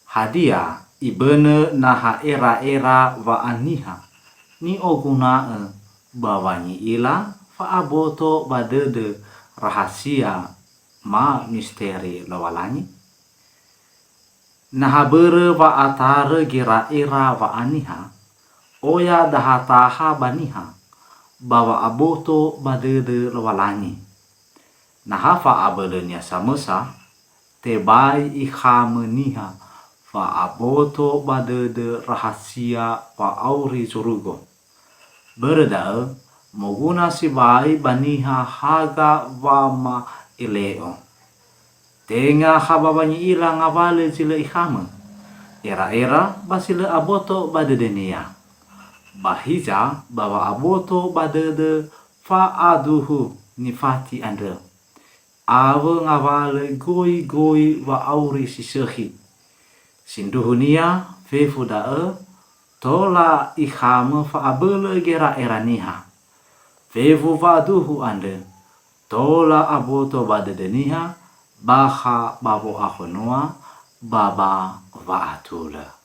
Hadia ibene naha era wa aniha ni oguna bawanyi ila fa aboto badede rahasia ma misteri lawalanyi. Naha bere wa atare gira era wa aniha oya dahataha baniha bawa aboto badede lawalanyi. Naha fa abelenya samesa tebai iha meniha fa aboto badede rahasia fa auri surugo. Berda moguna si bai baniha haga wama ileo. Tenga hababanyi ila ngawale sile ihame. Era basile aboto badedenia. Bahiza bawa aboto badede fa aduhu nifati ande. Awe ngawale goi wa auri sisehi. Sinduhunia fefudae tola ihame fa abele gera eraniha. Fefu vaduhu ande tola aboto badedeniha baha babo ahonoa baba va atula.